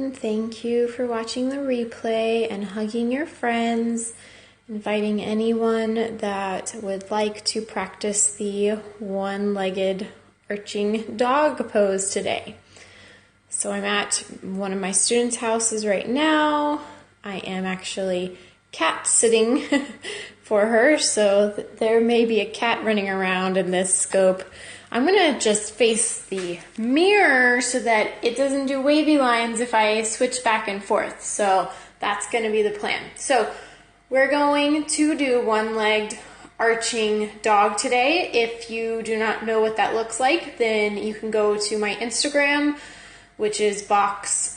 everyone. Thank you for watching the replay and hugging your friends, inviting anyone that would like to practice the one-legged arching dog pose today. So I'm at one of my students' houses right now. I am actually cat sitting for her, so there may be a cat running around in this scope. I'm gonna just face the mirror so that it doesn't do wavy lines if I switch back and forth. So that's gonna be the plan. So we're going to do one-legged arching dog today. If you do not know what that looks like, then you can go to my Instagram, which is box_edge,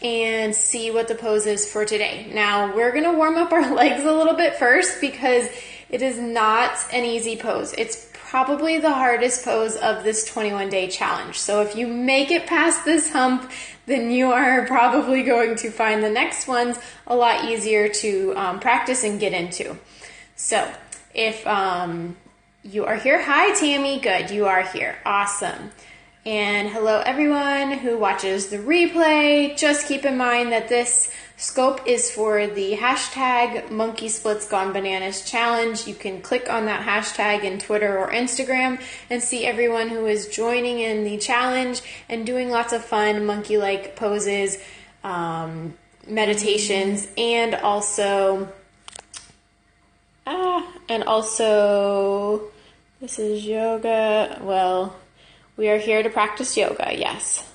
and see what the pose is for today. Now we're gonna warm up our legs a little bit first because it is not an easy pose. It's probably the hardest pose of this 21-day challenge. So if you make it past this hump, then you are probably going to find the next ones a lot easier to practice and get into. So if you are here, hi Tammy, good, you are here, awesome. And hello everyone who watches the replay. Just keep in mind that this scope is for the hashtag Monkey Splits Gone Bananas challenge. You can click on that hashtag in Twitter or Instagram and see everyone who is joining in the challenge and doing lots of fun monkey-like poses, meditations, and also this is yoga. Well, we are here to practice yoga, yes.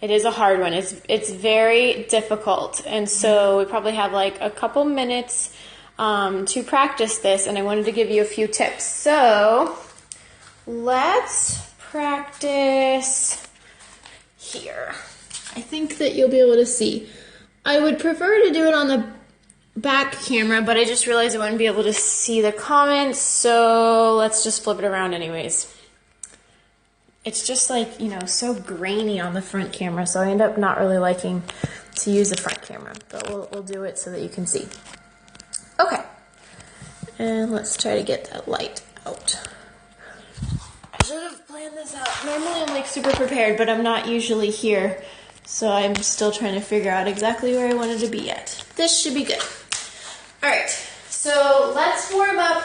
It is a hard one. It's very difficult. And so we probably have like a couple minutes to practice this, and I wanted to give you a few tips. So let's practice here. I think that you'll be able to see. I would prefer to do it on the back camera, but I just realized I wouldn't be able to see the comments, so let's just flip it around anyways. It's just like, you know, so grainy on the front camera, so I end up not really liking to use the front camera, but we'll do it so that you can see. Okay, and let's try to get that light out. I should have planned this out. Normally I'm like super prepared, but I'm not usually here, so I'm still trying to figure out exactly where I wanted to be at. This should be good. All right, so let's warm up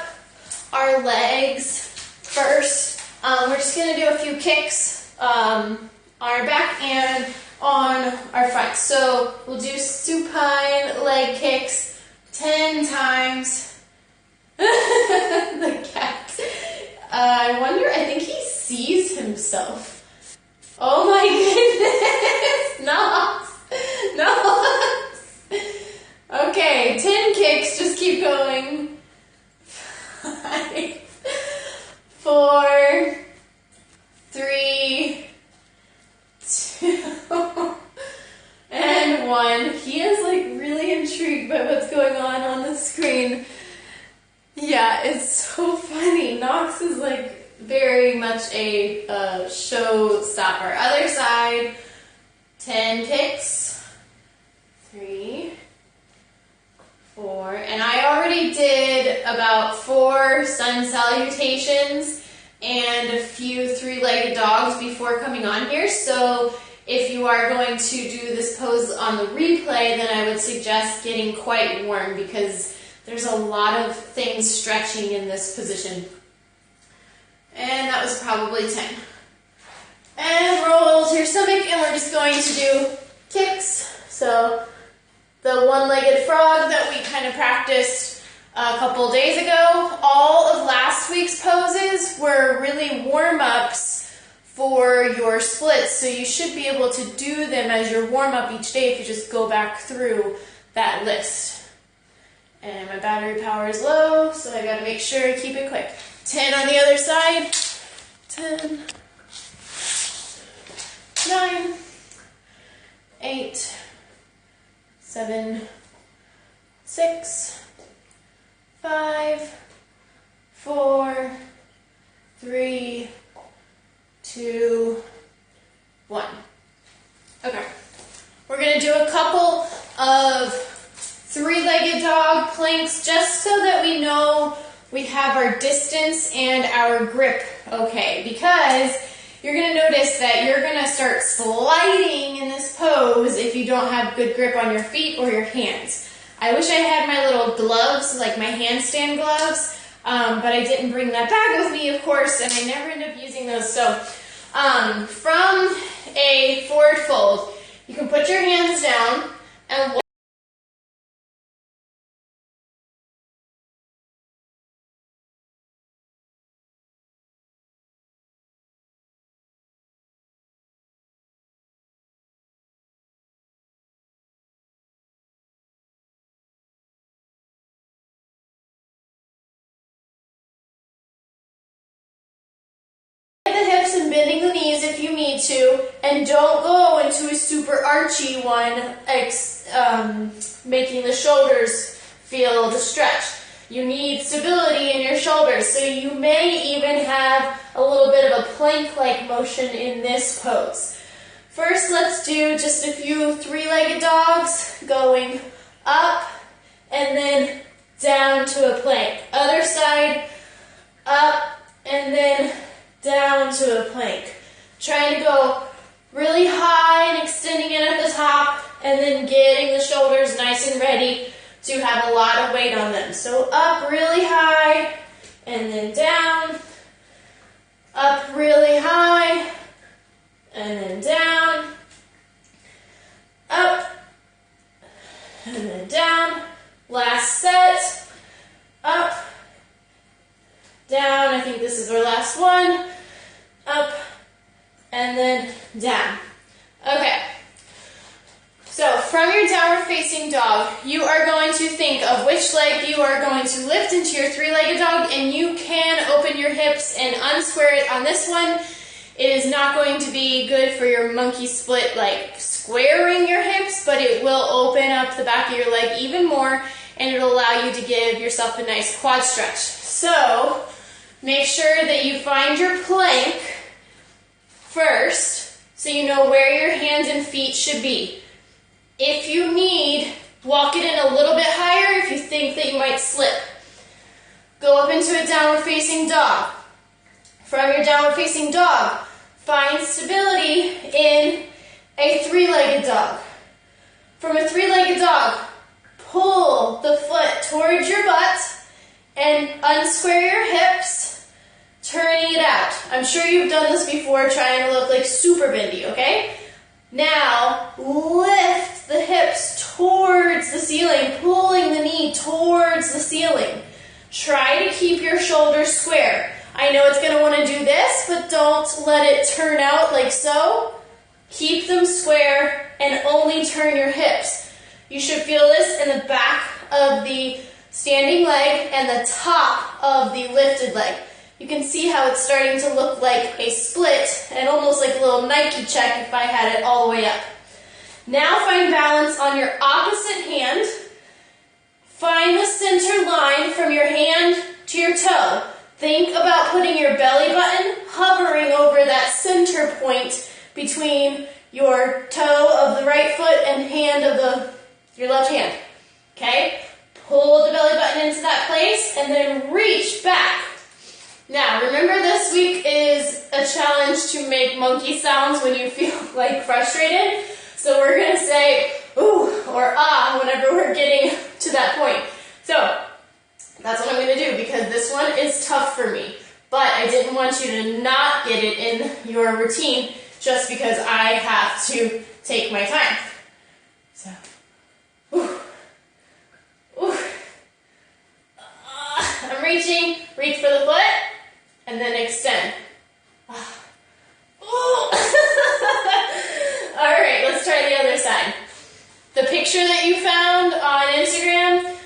our legs first. We're just going to do a few kicks on our back and on our front. So we'll do supine leg kicks 10 times. The cat. I wonder, I think he sees himself. Oh my goodness. No. Okay, 10 kicks. Just keep going. 5, 4, 3, 2, and 1. He is like really intrigued by what's going on the screen. Yeah, it's so funny. Knox is like very much a showstopper. Other side, 10 kicks. 3, 4, and I already did about 4 sun salutations and a few 3-legged dogs before coming on here. So if you are going to do this pose on the replay, then I would suggest getting quite warm because there's a lot of things stretching in this position. And that was probably 10. And roll to your stomach, and we're just going to do kicks. So the one-legged frog that we kind of practiced a couple days ago. All of last week's poses were really warm-ups for your splits, so you should be able to do them as your warm-up each day if you just go back through that list. And my battery power is low, so I gotta make sure I keep it quick. 10 on the other side. 10, 9, 8, 7, 6, 5, 4, 3, 2, 1. Okay. We're going to do a couple of 3-legged dog planks just so that we know we have our distance and our grip okay. Because you're going to notice that you're going to start sliding in this pose if you don't have good grip on your feet or your hands. I wish I had my little gloves, like my handstand gloves, but I didn't bring that bag with me, of course, and I never end up using those. So from a forward fold, you can put your hands down and and bending the knees if you need to, and don't go into a super archy one, making the shoulders feel stretched. You need stability in your shoulders, so you may even have a little bit of a plank-like motion in this pose. First, let's do just a few three-legged dogs, going up and then down to a plank. Other side, up and then down to a plank. Trying to go really high and extending it at the top, and then getting the shoulders nice and ready to have a lot of weight on them. So up really high, and then down, up really high, and then down, up, and then down. Last set, up, down. I think this is our last one. Up, and then down. Okay. So from your downward facing dog, you are going to think of which leg you are going to lift into your three-legged dog, and you can open your hips and unsquare it on this one. It is not going to be good for your monkey split, like squaring your hips, but it will open up the back of your leg even more, and it'll allow you to give yourself a nice quad stretch. So make sure that you find your plank first, so you know where your hands and feet should be. If you need, walk it in a little bit higher if you think that you might slip. Go up into a downward facing dog. From your downward facing dog, find stability in a three-legged dog. From a three-legged dog, pull the foot towards your butt and unsquare your hips, turning it out. I'm sure you've done this before, trying to look like super bendy, okay? Now, lift the hips towards the ceiling, pulling the knee towards the ceiling. Try to keep your shoulders square. I know it's going to want to do this, but don't let it turn out like so. Keep them square and only turn your hips. You should feel this in the back of the standing leg and the top of the lifted leg. You can see how it's starting to look like a split and almost like a little Nike check if I had it all the way up. Now find balance on your opposite hand. Find the center line from your hand to your toe. Think about putting your belly button hovering over that center point between your toe of the right foot and hand of your left hand. Okay? Pull the belly button into that place and then reach back. Now, remember this week is a challenge to make monkey sounds when you feel like frustrated. So we're going to say ooh or ah whenever we're getting to that point. So that's what I'm going to do because this one is tough for me. But I didn't want you to not get it in your routine just because I have to take my time. So, ooh, ooh. I'm reaching, reach for the foot, and then extend. All right, let's try the other side. The picture that you found on Instagram,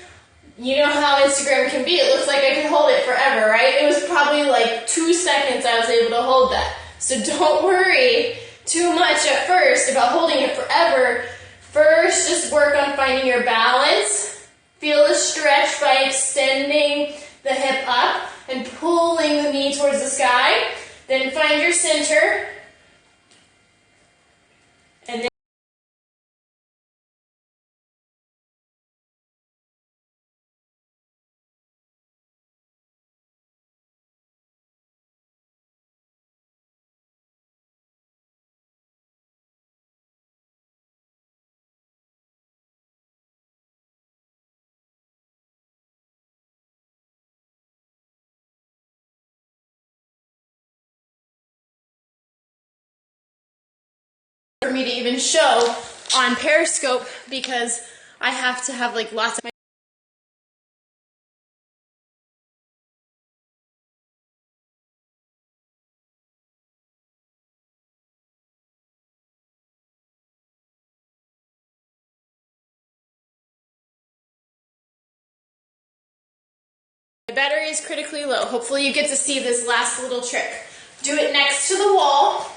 you know how Instagram can be. It looks like I could hold it forever, right? It was probably like 2 seconds I was able to hold that. So don't worry too much at first about holding it forever. First, just work on finding your balance. Feel the stretch by extending the hip up and pulling the knee towards the sky. Then find your center. And then me to even show on Periscope because I have to have like lots of my battery is critically low. Hopefully you get to see this last little trick. Do it next to the wall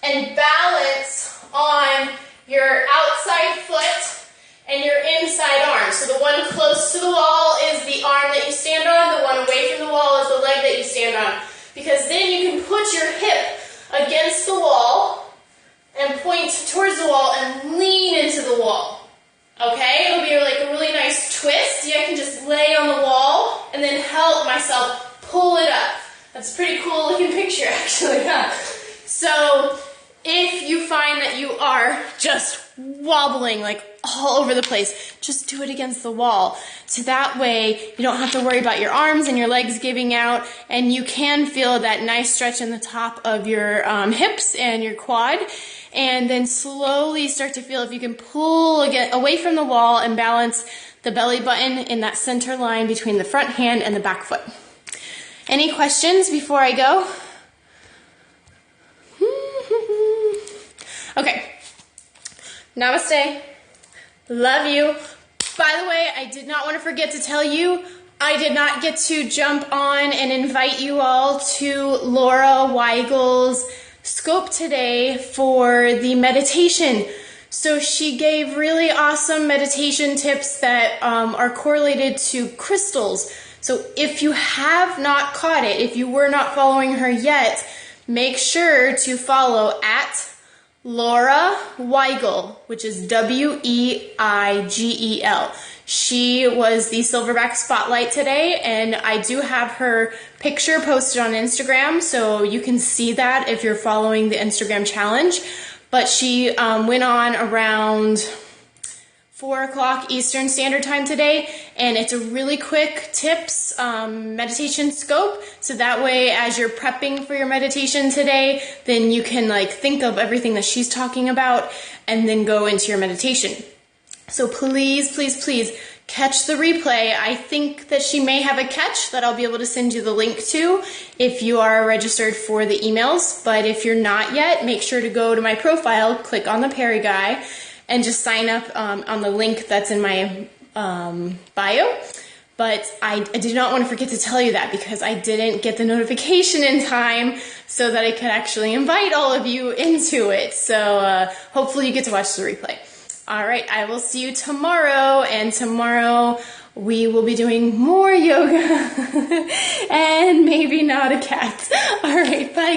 and balance on your outside foot and your inside arm. So the one close to the wall is the arm that you stand on, the one away from the wall is the leg that you stand on. Because then you can put your hip against the wall and point towards the wall and lean into the wall. Okay, it'll be like a really nice twist. I can just lay on the wall and then help myself pull it up. That's a pretty cool looking picture actually, huh? So if you find that you are just wobbling like all over the place, just do it against the wall. So that way you don't have to worry about your arms and your legs giving out, and you can feel that nice stretch in the top of your hips and your quad. And then slowly start to feel if you can pull again away from the wall and balance the belly button in that center line between the front hand and the back foot. Any questions before I go? Okay. Namaste. Love you. By the way, I did not want to forget to tell you, I did not get to jump on and invite you all to Laura Weigel's scope today for the meditation. So she gave really awesome meditation tips that are correlated to crystals. So if you have not caught it, if you were not following her yet, make sure to follow at Laura Weigel, which is W-E-I-G-E-L. She was the Silverback Spotlight today, and I do have her picture posted on Instagram, so you can see that if you're following the Instagram challenge. But she went on around 4 o'clock Eastern Standard Time today, and it's a really quick tips meditation scope, so that way as you're prepping for your meditation today, then you can like think of everything that she's talking about and then go into your meditation. So please, please, please catch the replay. I think that she may have a catch that I'll be able to send you the link to if you are registered for the emails, but if you're not yet, make sure to go to my profile, click on the Perry guy, and just sign up on the link that's in my bio. But I did not want to forget to tell you that because I didn't get the notification in time so that I could actually invite all of you into it. So hopefully you get to watch the replay. All right, I will see you tomorrow, and tomorrow we will be doing more yoga and maybe not a cat. All right, bye guys.